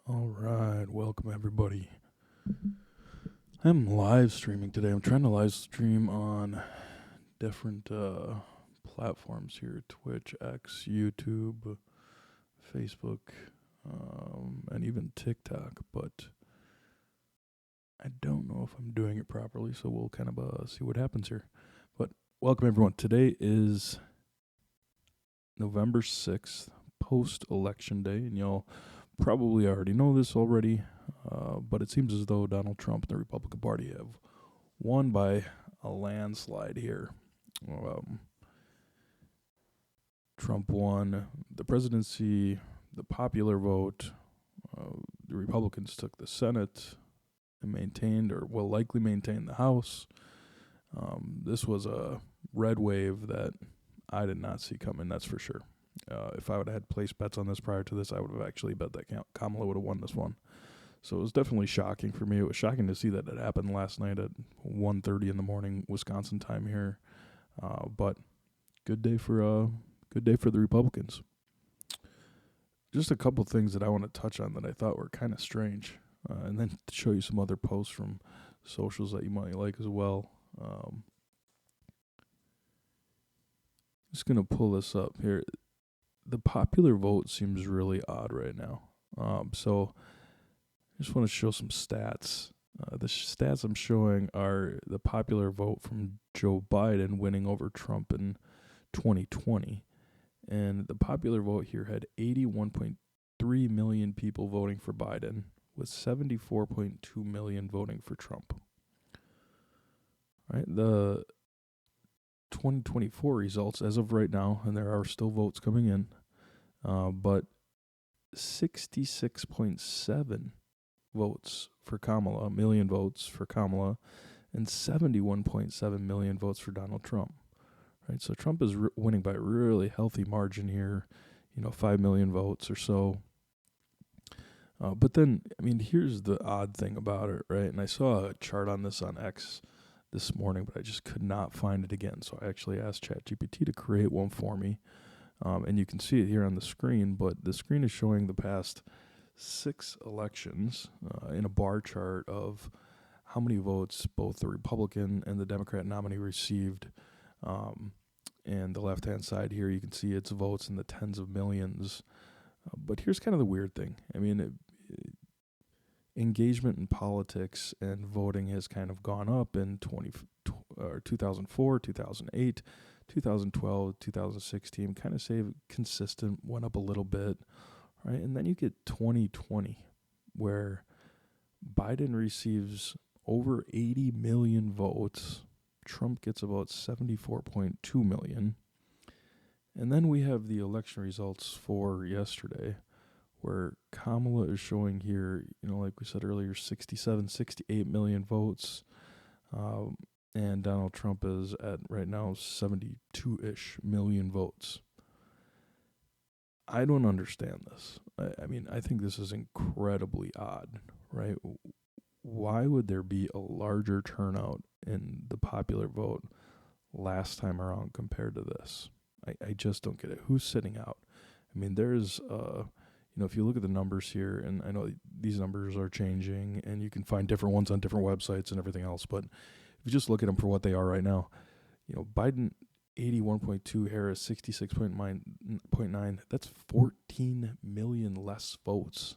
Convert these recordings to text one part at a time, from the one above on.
All right, welcome everybody. I'm live streaming today. I'm trying to live stream on different platforms here: Twitch, X, YouTube, Facebook, and even TikTok. But I don't know if I'm doing it properly, so we'll kind of see what happens here. But welcome everyone. Today is November 6th, post-election day, and y'all probably already know this already, but it seems as though Donald Trump and the Republican Party have won by a landslide here. Um, Trump won the presidency, the popular vote. The Republicans took the Senate and maintained, or will likely maintain, the House. This was a red wave that I did not see coming, that's for sure. If I would have had placed bets on this prior to this, I would have actually bet that Kamala would have won this one. So it was definitely shocking for me. It was shocking to see that it happened last night at 1:30 in the morning, Wisconsin time here. But good day for the Republicans. Just a couple things that I want to touch on that I thought were kind of strange, and then show you some other posts from socials that you might like as well. Just gonna pull this up here. The popular vote seems really odd right now. So I just want to show some stats. The stats I'm showing are the popular vote from Joe Biden winning over Trump in 2020. And the popular vote here had 81.3 million people voting for Biden, with 74.2 million voting for Trump. Right? The 2024 results, as of right now, and there are still votes coming in, but 66.7 votes for Kamala, million votes for Kamala, and 71.7 million votes for Donald Trump. Right, so Trump is winning by a really healthy margin here, 5 million votes or so. But then, here's the odd thing about it, right? And I saw a chart on this on X this morning, but I just could not find it again. So I actually asked ChatGPT to create one for me. And you can see it here on the screen, but the screen is showing the past 6 elections in a bar chart of how many votes both the Republican and the Democrat nominee received. And the left-hand side here, you can see its votes in the tens of millions. But here's kind of the weird thing. Engagement in politics and voting has kind of gone up in 2004, 2008, 2012, 2016, kind of stayed consistent, went up a little bit, right? And then you get 2020, where Biden receives over 80 million votes. Trump gets about 74.2 million. And then we have the election results for yesterday, where Kamala is showing here, like we said earlier, 67, 68 million votes. And Donald Trump is at right now 72-ish million votes. I don't understand this. I think this is incredibly odd, right? Why would there be a larger turnout in the popular vote last time around compared to this? I just don't get it. Who's sitting out? There's, if you look at the numbers here, and I know these numbers are changing, and you can find different ones on different websites and everything else, but if you just look at them for what they are right now, Biden 81.2, Harris 66.9, that's 14 million less votes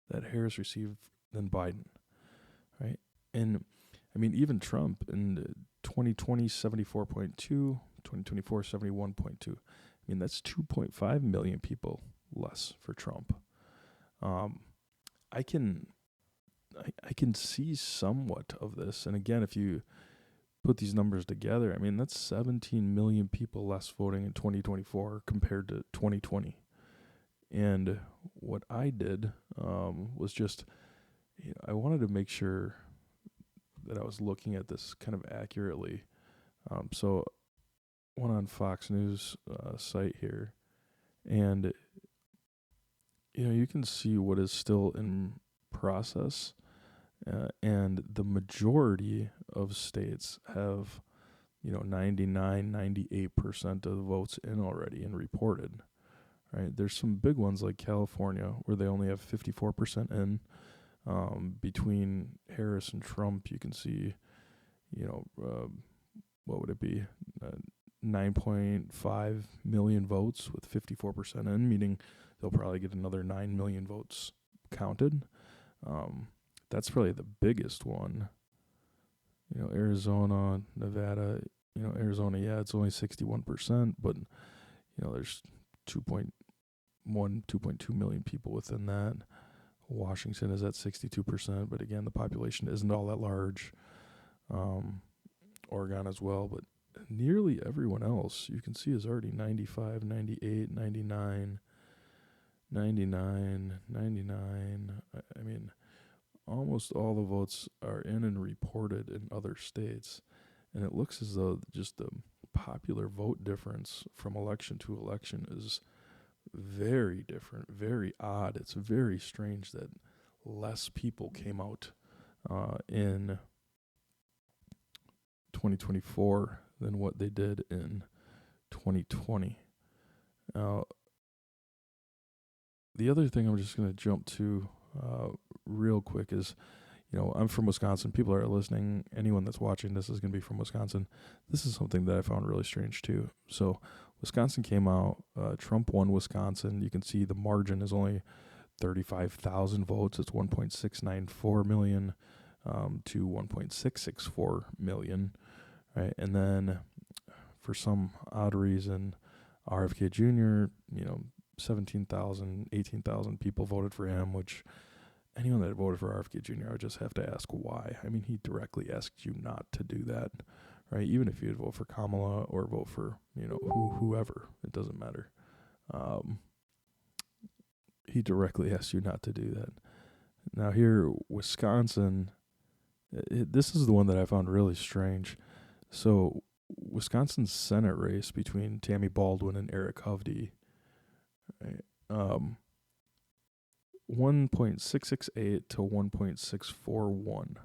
that Harris received than Biden, right? And even Trump in 2020, 74.2, 2024, 71.2. That's 2.5 million people less for Trump. I can see somewhat of this, and again, if you put these numbers together, that's 17 million people less voting in 2024 compared to 2020. And what I did was just, I wanted to make sure that I was looking at this kind of accurately. So went on Fox News site here, and you can see what is still in process, and the majority of states have 99, 98% of the votes in already and reported, right? There's some big ones like California where they only have 54% in. Between Harris and Trump, you can see, what would it be? 9.5 million votes with 54% in, meaning they'll probably get another 9 million votes counted. That's probably the biggest one. Arizona, Nevada, Arizona, yeah, it's only 61%, but, there's 2.1, 2.2 million people within that. Washington is at 62%, but again, the population isn't all that large. Oregon as well, but nearly everyone else you can see is already 95, 98, 99, 99, 99. I mean, almost all the votes are in and reported in other states. And it looks as though just the popular vote difference from election to election is very different, very odd. It's very strange that less people came out in 2024 than what they did in 2020. Now, the other thing I'm just going to jump to real quick is, I'm from Wisconsin. People are listening. Anyone that's watching this is going to be from Wisconsin. This is something that I found really strange too. So Wisconsin came out. Trump won Wisconsin. You can see the margin is only 35,000 votes. It's 1.694 million to 1.664 million. Right. And then for some odd reason, RFK Jr., 17,000, 18,000 people voted for him, which anyone that voted for RFK Jr., I would just have to ask why. I mean, he directly asked you not to do that, right? Even if you'd vote for Kamala or vote for, whoever, it doesn't matter. He directly asked you not to do that. Now here, Wisconsin, this is the one that I found really strange. So Wisconsin's Senate race between Tammy Baldwin and Eric Hovde, right? 1.668 to 1.641.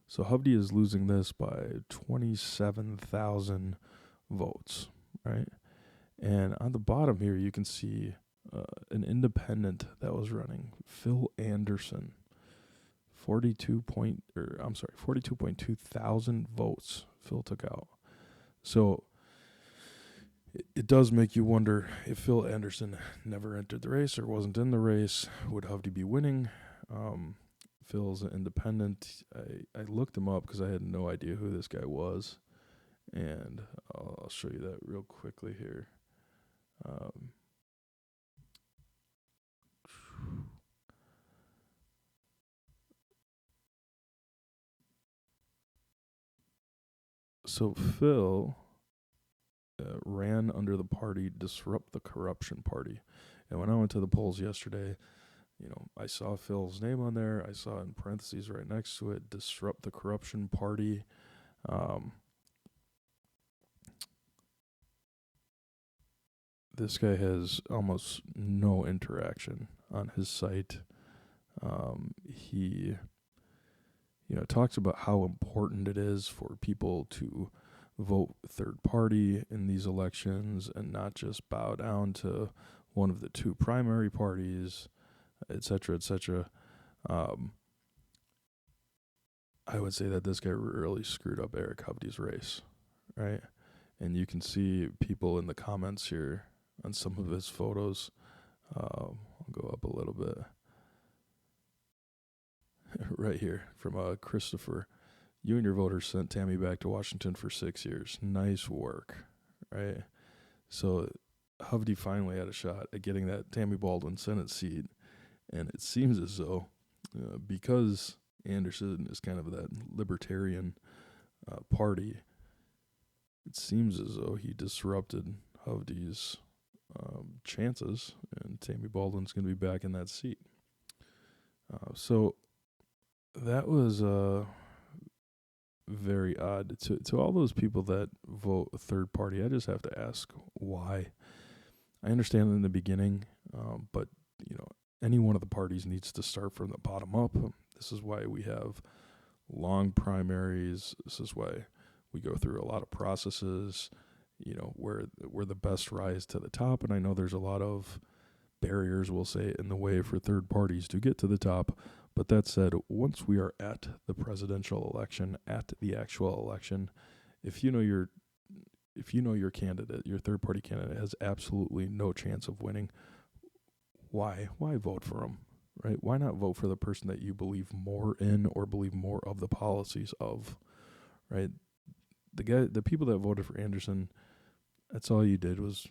So Hovde is losing this by 27,000 votes, right? And on the bottom here, you can see an independent that was running, Phil Anderson, 42.2 thousand votes Phil took out. So it does make you wonder if Phil Anderson never entered the race or wasn't in the race, would Hovde be winning? Phil's an independent. I looked him up because I had no idea who this guy was, and I'll show you that real quickly here. So Phil ran under the party Disrupt the Corruption Party. And when I went to the polls yesterday, I saw Phil's name on there. I saw in parentheses right next to it, Disrupt the Corruption Party. This guy has almost no interaction on his site. He talks about how important it is for people to vote third party in these elections and not just bow down to one of the two primary parties, et cetera, et cetera. I would say that this guy really screwed up Eric Hovde's race, right? And you can see people in the comments here on some of his photos. I'll go up a little bit. Right here from Christopher. You and your voters sent Tammy back to Washington for 6 years. Nice work, right? So Hovde finally had a shot at getting that Tammy Baldwin Senate seat, and it seems as though because Anderson is kind of that libertarian party, it seems as though he disrupted Hovde's chances, and Tammy Baldwin's going to be back in that seat. So that was very odd. To all those people that vote a third party, I just have to ask why. I understand in the beginning, but any one of the parties needs to start from the bottom up. This is why we have long primaries. This is why we go through a lot of processes, where the best rise to the top. And I know there's a lot of barriers, we'll say, in the way for third parties to get to the top. But that said, once we are at the presidential election, at the actual election, if you know your candidate, your third party candidate has absolutely no chance of winning, why vote for them, right? Why not vote for the person that you believe more in or believe more of the policies of, right? The people that voted for Anderson, that's all you did was,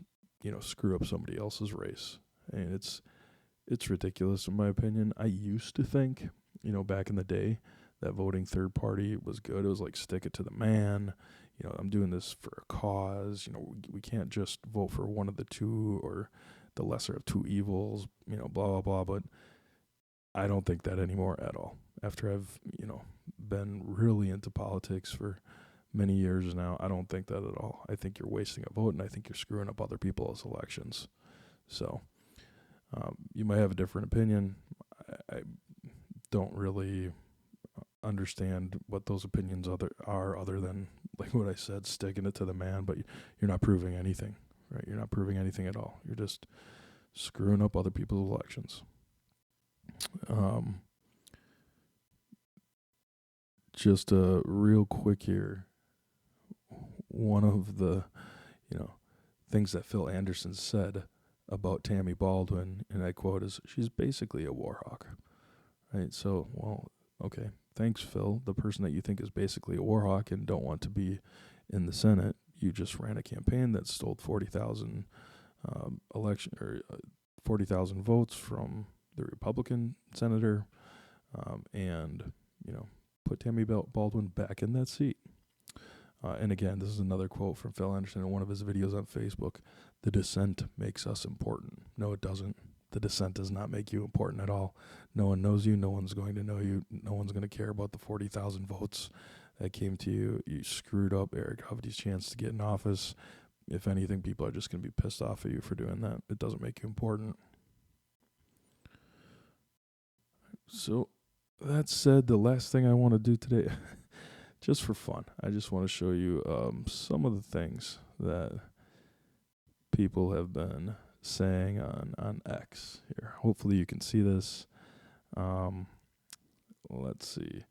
screw up somebody else's race. And it's ridiculous in my opinion. I used to think, back in the day, that voting third party was good. It was like, stick it to the man. I'm doing this for a cause. We can't just vote for one of the two or the lesser of two evils, blah, blah, blah. But I don't think that anymore at all. After I've, been really into politics for many years now, I don't think that at all. I think you're wasting a vote, and I think you're screwing up other people's elections. So you might have a different opinion. I don't really understand what those opinions are other than, like what I said, sticking it to the man, but you're not proving anything, right? You're not proving anything at all. You're just screwing up other people's elections. Just real quick here, one of the, things that Phil Anderson said about Tammy Baldwin, and I quote, is she's basically a war hawk, right? So, well, okay, thanks, Phil. The person that you think is basically a war hawk and don't want to be in the Senate, you just ran a campaign that stole 40,000 40,000 votes from the Republican senator, and put Tammy Baldwin back in that seat. And again, this is another quote from Phil Anderson in one of his videos on Facebook. The dissent makes us important. No, it doesn't. The dissent does not make you important at all. No one knows you. No one's going to know you. No one's going to care about the 40,000 votes that came to you. You screwed up Eric Hovde's chance to get in office. If anything, people are just going to be pissed off at you for doing that. It doesn't make you important. So, that said, the last thing I want to do today, just for fun, I just want to show you some of the things that people have been saying on X here. Hopefully you can see this. Let's see.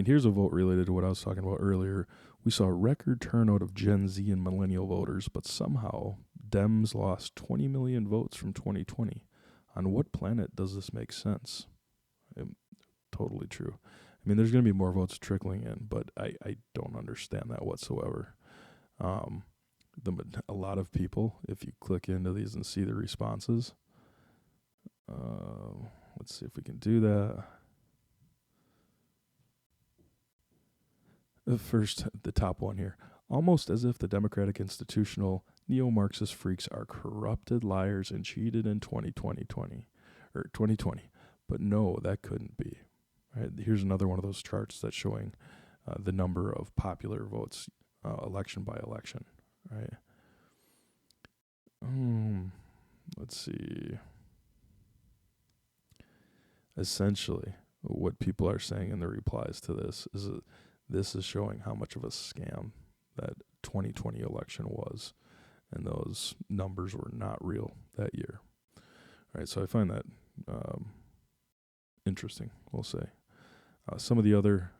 Here's a vote related to what I was talking about earlier. We saw a record turnout of Gen Z and millennial voters, but somehow Dems lost 20 million votes from 2020. On what planet does this make sense? Totally true. There's going to be more votes trickling in, but I don't understand that whatsoever. A lot of people, if you click into these and see the responses, let's see if we can do that. First, the top one here. Almost as if the Democratic institutional neo-Marxist freaks are corrupted liars and cheated in 2020. But no, that couldn't be. Right, here's another one of those charts that's showing the number of popular votes election by election. Right. Let's see. Essentially, what people are saying in the replies to this is that this is showing how much of a scam that 2020 election was, and those numbers were not real that year. All right, so I find that interesting, we'll say. Some of the other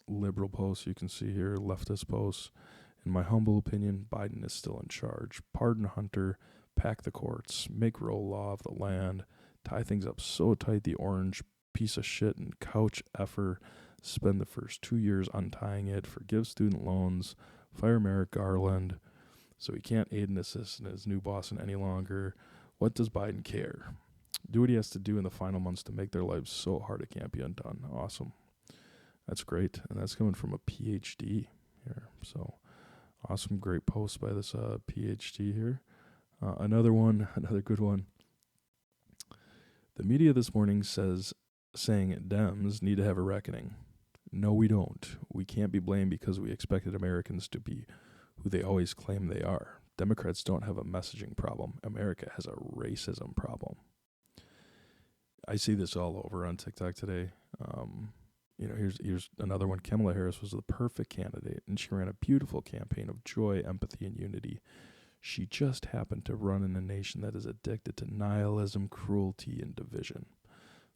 liberal posts you can see here, leftist posts. In my humble opinion, Biden is still in charge. Pardon Hunter, pack the courts, make real law of the land, tie things up so tight the orange piece of shit and couch effer, spend the first 2 years untying it, forgive student loans, fire Merrick Garland, so he can't aid and assist in his new boss any longer. What does Biden care? Do what he has to do in the final months to make their lives so hard it can't be undone. Awesome. That's great. And that's coming from a PhD here. So awesome, great post by this PhD here. Another good one. The media this morning saying Dems need to have a reckoning. No, we don't. We can't be blamed because we expected Americans to be who they always claim they are. Democrats don't have a messaging problem. America has a racism problem. I see this all over on TikTok today. Here's another one. Kamala Harris was the perfect candidate, and she ran a beautiful campaign of joy, empathy, and unity. She just happened to run in a nation that is addicted to nihilism, cruelty, and division.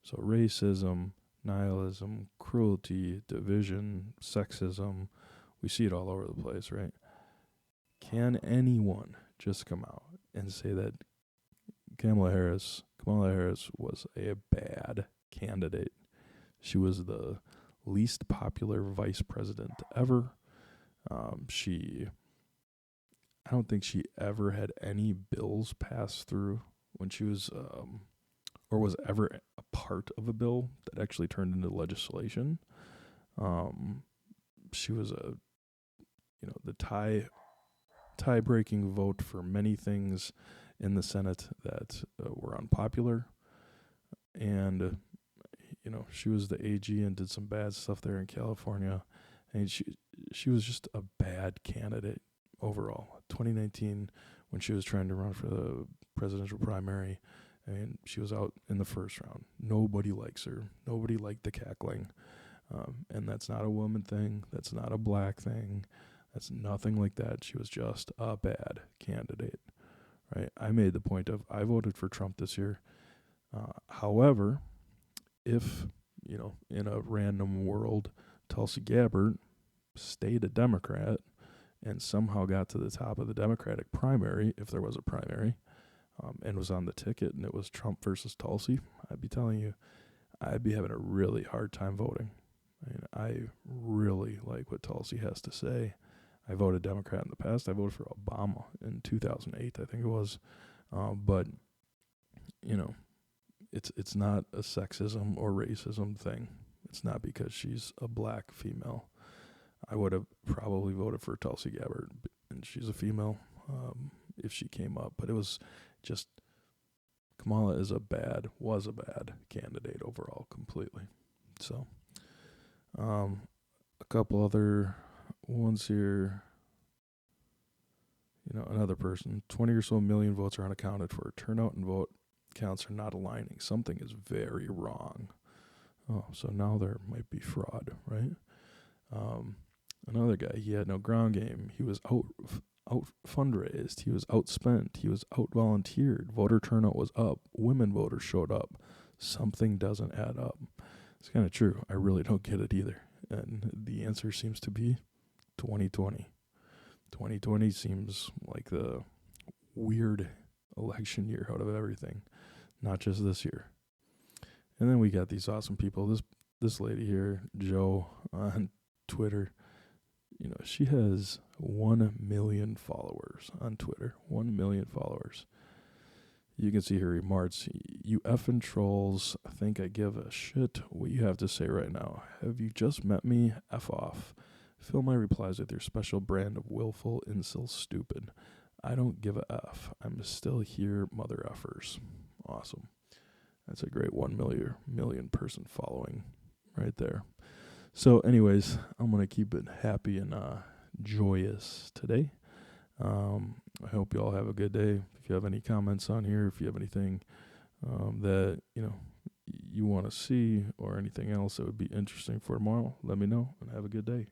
So racism, nihilism, cruelty, division, sexism, we see it all over the place, right? Can anyone just come out and say that Kamala Harris was a bad candidate? She was the least popular vice president ever. She I don't think she ever had any bills passed through when she was, or was ever a part of a bill that actually turned into legislation. Um, she was the tie breaking vote for many things in the Senate that were unpopular, and she was the AG and did some bad stuff there in California, and she was just a bad candidate overall. 2019, when she was trying to run for the presidential primary, and she was out in the first round. Nobody likes her. Nobody liked the cackling. And that's not a woman thing. That's not a black thing. That's nothing like that. She was just a bad candidate, right? I made the point of I voted for Trump this year. However, if, in a random world, Tulsi Gabbard stayed a Democrat and somehow got to the top of the Democratic primary, if there was a primary, and was on the ticket and it was Trump versus Tulsi, I'd be telling you, I'd be having a really hard time voting. I really like what Tulsi has to say. I voted Democrat in the past. I voted for Obama in 2008, I think it was. But, it's not a sexism or racism thing. It's not because she's a black female. I would have probably voted for Tulsi Gabbard, and she's a female, if she came up. But it was just, Kamala was a bad candidate overall, completely. So, a couple other ones here. Another person, 20 or so million votes are unaccounted for. Turnout and vote counts are not aligning. Something is very wrong. Oh, so now there might be fraud, right? Another guy, he had no ground game. He was out fundraised. He was outspent. He was out volunteered. Voter turnout was up. Women voters showed up. Something doesn't add up. It's kind of true. I really don't get it either. And the answer seems to be 2020. 2020 seems like the weird election year out of everything, not just this year. And then we got these awesome people. This lady here, Joe, on Twitter, she has 1 million followers on Twitter. 1 million followers. You can see her remarks. You effing trolls think I give a shit what you have to say right now. Have you just met me? F off. Fill my replies with your special brand of willful incel stupid. I don't give a F. I'm still here, mother effers. Awesome. That's a great 1 million person following right there. So anyways, I'm going to keep it happy and joyous today. I hope you all have a good day. If you have any comments on here, if you have anything that, you want to see or anything else that would be interesting for tomorrow, let me know and have a good day.